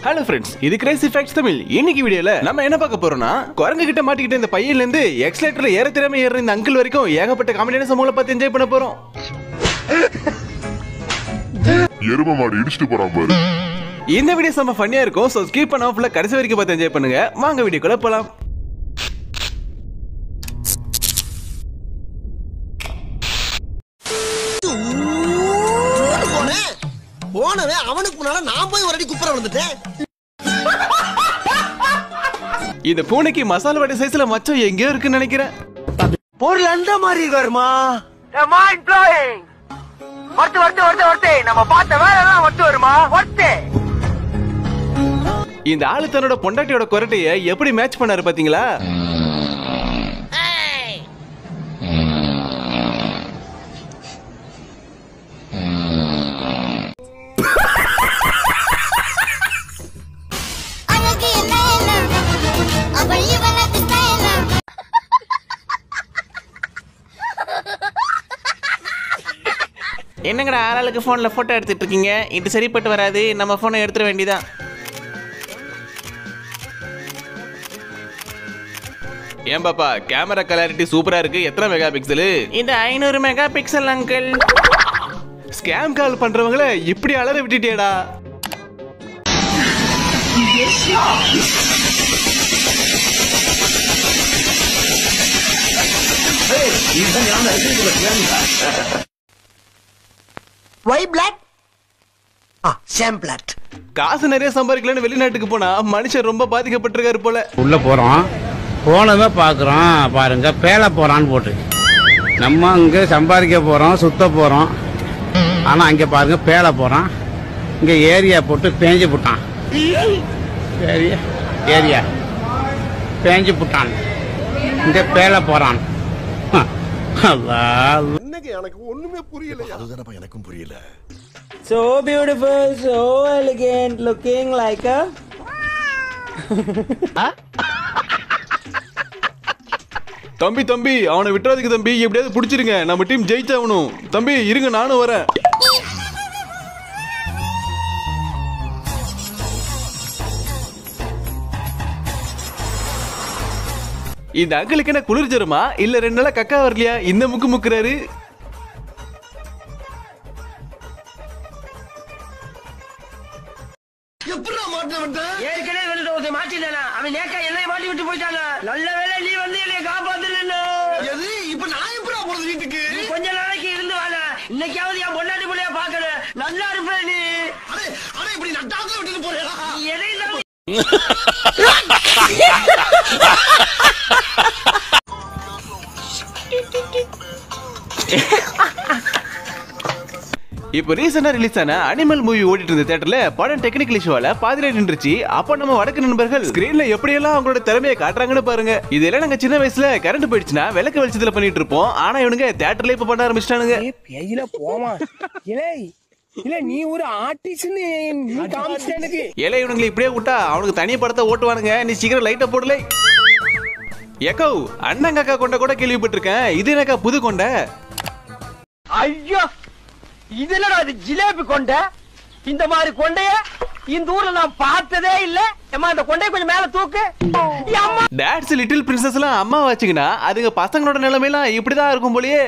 Hello friends, இது Crazy facts Tamil. இன்னைக்கு வீடியோல நம்ம என்ன பார்க்க போறோம்னா, குரங்கு கிட்ட மாட்டிக்கிட்ட இந்த பையில இருந்து எக்ஸலேட்டர்ல ஏற தெரியாம ஏற இந்த அங்கிள் வரைக்கும் ஏகப்பட்ட காமெடியான சம்பவங்களை பார்த்து என்ஜாய் பண்ண போறோம். எரும மாடு இடிச்சிட்டு போறான் பாரு. இந்த வீடியோ செம்ம ஃபன்னியா இருக்கும். சோ ஸ்கிப் பண்ணாம ஃபுல்லா கடைசி வரைக்கும் பார்த்து என்ஜாய் பண்ணுங்க. வாங்க வீடியோக்குள்ள போலாம். போனவே அவனுக்கு முன்னால நான் போய் ஒரு அடி குப்புற விழுந்துட்டேன். இந்த பூனைக்கு மசாலா வடை சைஸ்ல மச்சம் எங்கேயோ இருக்குன்னு நினைக்கிறேன். பொருள் அந்த மாதிரி இருக்காருமா. Mind blowing. ஒருத்தே நம்ம பார்த்த வேலை எல்லாம் ஒத்து வருமா? ஒருத்தே இந்த ஆளு தன்னோட பொண்டாட்டியோட கொரட்டைய எப்படி மேட்ச் பண்ணாரு பாத்தீங்களா? என்னங்கடா ஆளாளுக்கு போன்ல போட்டோ எடுத்துட்டு இருக்கீங்க? இது சரிப்பட்டு வராது. நம்ம போனை எடுத்துட வேண்டியதான். ஏன் பாப்பா, கேமரா கிளாரிட்டி சூப்பரா இருக்கு. எத்தனை மெகா பிக்சல்? இந்த 500 மெகா பிக்சல் அங்கிள். ஸ்கேம் கால் பண்றவங்கள இப்படி அலற விட்டுட்டியடா. Why black? Sam black. காசு நிறைய சம்பாதிக்கலன்னு வெளிநாட்டுக்கு போனா மனுஷன் ரொம்ப பாதிக்கப்பட்டிருக்காரு போல. உள்ள போறோம், போனதை பாக்குறோம் பாருங்க, பேல போறான்னு போட்டு. நம்ம அங்க சம்பாதிக்க போறோம், சுத்த போறோம். ஆனா அங்க பாருங்க பேல போறான். இங்க ஏரியா போட்டு பேஞ்சு புட்டான். ஏரியா பேஞ்சு புட்டான். இங்க பேல போறான். இன்னைக்கு எனக்கு ஒண்ணுமே புரியல. அதுதானப்பா எனக்கும் புரியல. So beautiful, so elegant, looking like a தம்பி தம்பி, அவனை விட்டுறதுக்கு தம்பி, எப்படியாவது பிடிச்சிருங்க. நம்ம டீம் ஜெயிச்சாகணும். தம்பி இருங்க, நானும் வரேன். இந்த அங்கிளுக்கு என்ன குளிர் ஜரமா இல்ல 2 நாளா கக்கா வரலையா? இந்த முக்கு முக்குறாரு. எப்படா மாட்டேன்? ஏற்கனவே வெளியிட்ட ஒருத்தன் மாட்டிட்டானா? அவன் நேக்கா என்னைய மாட்டி விட்டு போயிட்டானா? நல்ல வேளை நீ வந்து என்னைய காப்பாத்தல. எது இப்ப நான் எப்படா போறது வீட்டுக்கு? கொஞ்ச நாளைக்கு இருந்து வாழ. இன்னைக்காவது என் பொண்டாட்டி பிள்ளைய பாக்கணும். நல்லா இருப்ப நீ. அடே அடே இப்படி நட்டாக்க விட்டுட்டு போறேடா. எதை இப்போ ரீசெண்டா ரிலீஸ் ஆன அனிமல் மூவி ஓடிட்டு இருந்த தியேட்டர்ல படம் டெக்னிக்கல் இஷ்யூவால பாதியில நின்றுச்சு. அப்ப நம்ம வடக்கு நண்பர்கள் ஸ்கிரீன்ல எப்படியெல்லாம் அவங்களோட திறமையை காட்டுறாங்கன்னு பாருங்க. இதெல்லாம் நாங்க சின்ன வயசுல கரண்ட் போயிடுச்சுன்னா விளக்கு வெளிச்சத்துல பண்ணிட்டு இருப்போம். ஆனா இவனுங்க தியேட்டர்ல இப்ப பண்ண ஆரம்பிச்சிட்டானுங்க. பேயில போமா. இல்ல நீ ஒரு ஆர்டிஸ்ட்னு நீ காமிச்ச எனக்கு. ஏலே இவனுங்களை இப்படியே விட்டா அவனுக்கு தனி படத்தை ஓட்டுவானுங்க. நீ சீக்கிரம் லைட்டை போடலை. ஏக்கோ, அண்ணங்கக்கா கொண்ட கூட கேள்விப்பட்டிருக்கேன். இது என்னக்கா புது கொண்ட? ஐயோ, இதெல்லாம் அது ஜிலேபி கொண்ட. இந்த மாதிரி கொண்டைய இந்த ஊர்ல நான் பார்த்ததே இல்ல. அம்மா இந்த கொண்டைய கொஞ்சம் மேல தூக்கு. டாட்ஸ் லிட்டில் பிரின்சஸ் எல்லாம் அம்மா வச்சுக்கினா அதுங்க பசங்களோட நிலைமையெல்லாம் இப்படிதான் இருக்கும் போலயே.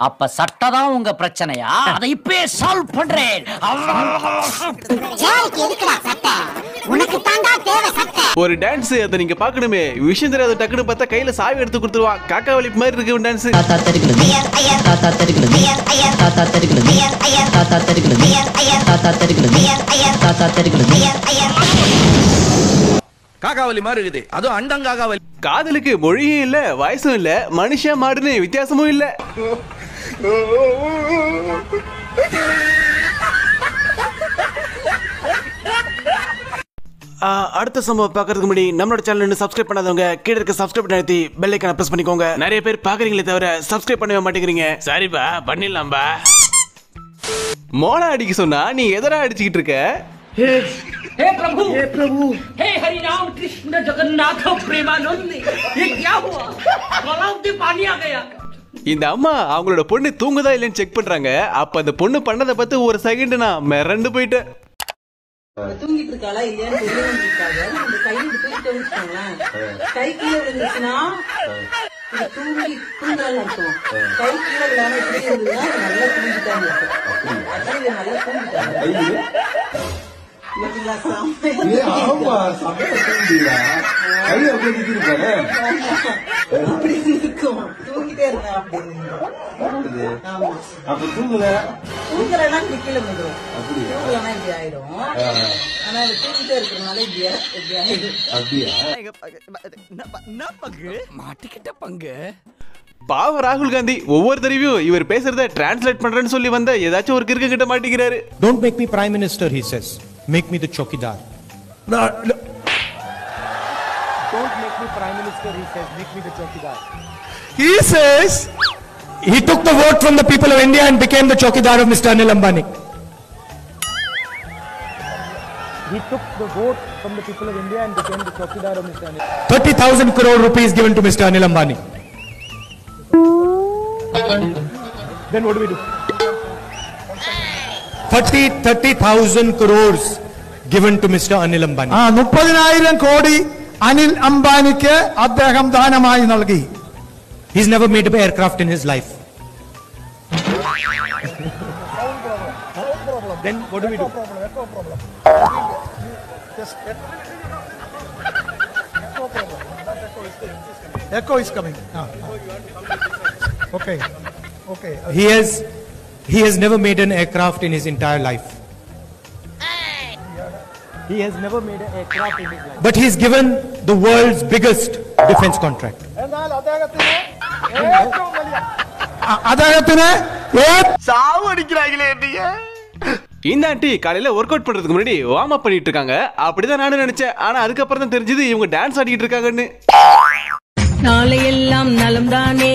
அப்ப சட்டதான் உங்க பிரச்சனையா? அதை இப்பே சால்வ் பண்றேன். ஒரு டான்ஸ் அதை நீங்க பாக்கணுமே. விஷயம் தெரியாத டக்குனு பார்த்தா கையில சாவி எடுத்து கொடுத்துருவான். காக்கா வலிப்பு மாதிரி இருக்கு டான்ஸ். காக்காவலி மாதிரி இருக்குது. அதுவும் அண்டங்காகாவலி. காதலுக்கு மொழியும் இல்ல, வயசும் இல்ல, மனுஷன் மாடுன்னு வித்தியாசமும் இல்ல. அடுத்த சம்பவம் பார்க்கறதுக்கு முன்னாடி நம்மளோட சேனல் சப்ஸ்கிரைப் பண்ணாதவங்க கீழே இருக்க சப்ஸ்கிரைப் பண்ணி பெல் ஐகானை பிரஸ் பண்ணிக்கோங்க. நிறைய பேர் பாக்குறீங்களே தவிர சப்ஸ்கிரைப் பண்ணவே மாட்டேங்கிறீங்க. சரிப்பா, பண்ணிடலாம்பா. மோளா அடிக்க சொன்னா நீ எதரா அடிச்சுக்கிட்டு இருக்க? हे प्रभु हे हरि राम कृष्ण जगन्नाथ प्रेमानंद ये क्या हुआ गलाव में पानी आ गया இந்த அம்மா அவங்களோட பொண்ணு தூங்குதா இல்லைன்னு செக் பண்றாங்க. அப்ப அந்த பொண்ணு பண்ணதை பார்த்து ஒரு செகண்ட் நான் மிரண்டு போயிட்டேன். தூங்கிட்டு இருக்காளா இல்லையான்னு தெரியாதுக்காக அந்த கையை தூக்கிட்டு வச்சுக்கோங்களேன். கை கீழே விழுந்துச்சுன்னா தூங்குறான்னு அர்த்தம். கை கீழே விழாம எப்படி இருந்ததுன்னா நல்லா தூங்கிட்டாங்க அர்த்தம். அதான் நல்லா தூங்கிட்டாங்க. அப்படி இருக்கும் தூங்கிட்டே இருந்தேன் அப்படின்னு தூங்குறேன்னா நிக்கல முடியும் தூங்கலன்னா இப்படி ஆயிடும். ஆனா தூங்கிட்டே இருக்கிறதுனால இப்படி ஆயிடும். மாட்டிக்கிட்ட பங்கு. பாவ ராகுல் காந்தி ஒவ்வொரு தடவையும் இவர் பேசுறத டிரான்ஸ்லேட் பண்றேன்னு சொல்லி வந்த ஏதாச்சும் ஒரு கிறுக்கு கிட்ட மாட்டிக்கிறாரு. Don't make me prime minister, he says. Make me the chokidar. No. Don't make me prime minister, he says. Make me the chokidar. He says he took the vote from the people of India and became the chokidar of Mr. Anil Ambani. He took the vote from the people of India and became the chokidar of Mr. Anil. 30,000 crore rupees given to Mr. Anil Ambani. Then what do we do? 30,000 crores given to Mr. Anil Ambani. 30,000 കോടി അനിൽ അംബാനിക്ക് അദ്ദേഹം ദാനമായി നൽകി. He's never made an aircraft in his life. Then what do we do? Echo is coming. Okay. He has never made an aircraft in his entire life. He has never made an aircraft in his life. But he's given the world's biggest defense contract. അദ്ദേഹത്തിന് சாவு அடிக்கிறாங்களே நீங்க. இந்த aunty காலையில work out பண்றதுக்கு முன்னாடி warm up பண்ணிட்டு இருக்காங்க. அப்படிதான் நானும் நினைச்சேன். ஆனா அதுக்கப்புறம் தான் தெரிஞ்சது இவங்க டான்ஸ் ஆடிட்டு இருக்காங்கன்னு. நாளையெல்லாம் நலம் தானே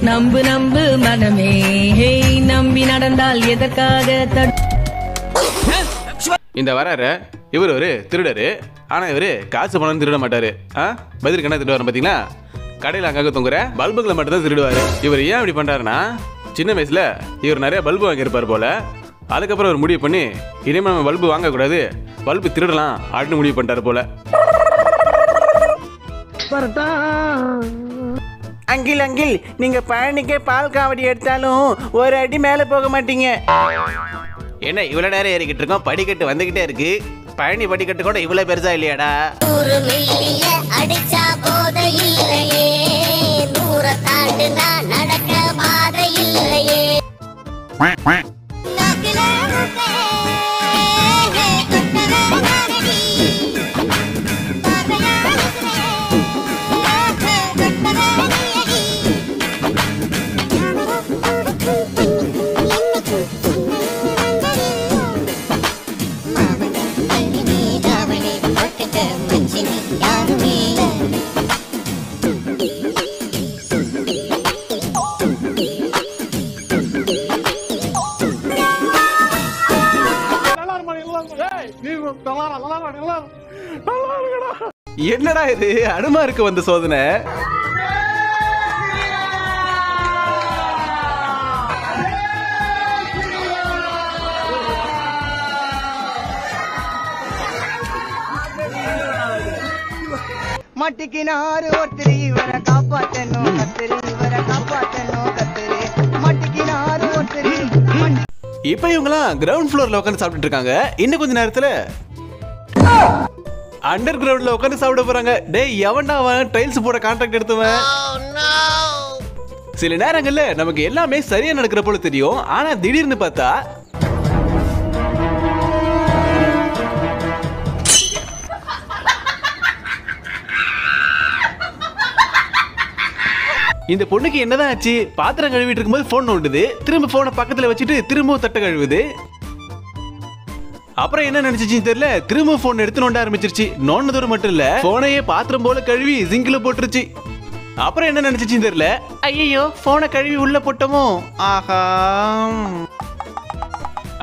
நம்பு நம்பு மனமே நம்பி நடந்தால் எதற்காக இந்த வராரு இவர் ஒரு திருடரு. ஆனா இவரு காசு பணம் திருட மாட்டாரு. பதிலுக்கு என்ன திருடுவாரு பாத்தீங்களா? கடையில் அங்கங்க தொங்குற பல்புகளை மட்டும் தான் திருடுவாரு. இவர் ஏன் இப்படி பண்றாருன்னா சின்ன வயசுல இவர் நிறைய பல்பு வாங்கியிருப்பார் போல. அதுக்கப்புறம் அவர் முடிவு பண்ணி இனிமே நம்ம பல்பு வாங்கக்கூடாது, பல்பு திருடலாம் அப்படின்னு முடிவு பண்ணிட்டாரு போல. அங்கிள் நீங்க பழனிக்கே பால் காவடி எடுத்தாலும் ஒரு அடி மேல போக மாட்டீங்க. என்ன இவ்வளவு நேரம் ஏறிக்கிட்டு இருக்கோம், படிக்கட்டு வந்துகிட்டே இருக்கு. பழனி படிக்கட்டு கூட இவ்வளவு பெருசா இல்லையாடா? அடிச்சா போத இல்லையே, நூற தாண்டுனா நடக்க பாத இல்லையே. என்னடா இது அனுமாருக்கு வந்த சோதனை? மட்டிக்கினாரு ஒருத்தர் இவரை காப்பாத்தணும் கத்திரி, இவரை காப்பாத்தணும் கத்திரி. மட்டிக்கினாரு ஒருத்தர். இப்ப இவங்கலாம் கிரவுண்ட் ஃப்ளோர்ல உட்காந்து சாப்பிட்டு இருக்காங்க. இன்னும் கொஞ்ச நேரத்துல அண்டர் கிரவுண்ட்ல உட்காந்து சாப்பிட போறாங்க. டேய் எவன்டா அவன் டைல்ஸ் போட கான்ட்ராக்ட் எடுத்தவன்? சில நேரங்கள்ல நமக்கு எல்லாமே சரியா நடக்கிற போல தெரியும். ஆனா திடீர்னு பார்த்தா இந்த பொண்ணுக்கு என்னதான் ஆச்சு? பாத்திரம் கழுவிட்டு இருக்கும்போது போன் நோண்டுது, திரும்ப போனை பக்கத்துல வச்சுட்டு திரும்ப தட்டை கழுவுது. அப்புறம் என்ன நினைச்சிச்சுன்னு தெரியல, திரும்ப போன் எடுத்து நோண்ட ஆரம்பிச்சிருச்சு. நோண்டதோடு மட்டும் இல்ல, போனையே பாத்திரம் போல கழுவி சிங்க்ல போட்டுருச்சு. அப்புறம் என்ன நினைச்சிச்சுன்னு தெரியல, ஐயோ போனை கழுவி உள்ள போட்டோமோ. ஆஹா,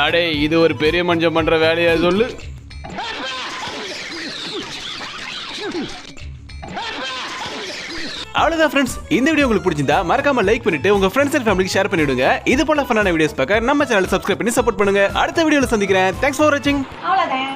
அடே இது ஒரு பெரிய மனுஷன் பண்ற வேலையா சொல்லு. அவ்வளவுதான் ஃப்ரெண்ட்ஸ், இந்த வீடியோ உங்களுக்கு பிடிச்சிருந்தா மறக்காம லைக் பண்ணிட்டு உங்க ஃப்ரெண்ட்ஸ் அண்ட் ஃபேமிலிக்கு ஷேர் பண்ணிடுங்க. இது போல ஃபன்னான வீடியோஸ் பார்க்க நம்ம சேனலை சப்ஸ்கிரைப் பண்ணி சப்போர்ட் பண்ணுங்க. அடுத்த வீடியோல சந்திக்கிறேன். தேங்க்ஸ் ஃபார் வாட்சிங். அவ்வளவுதான்.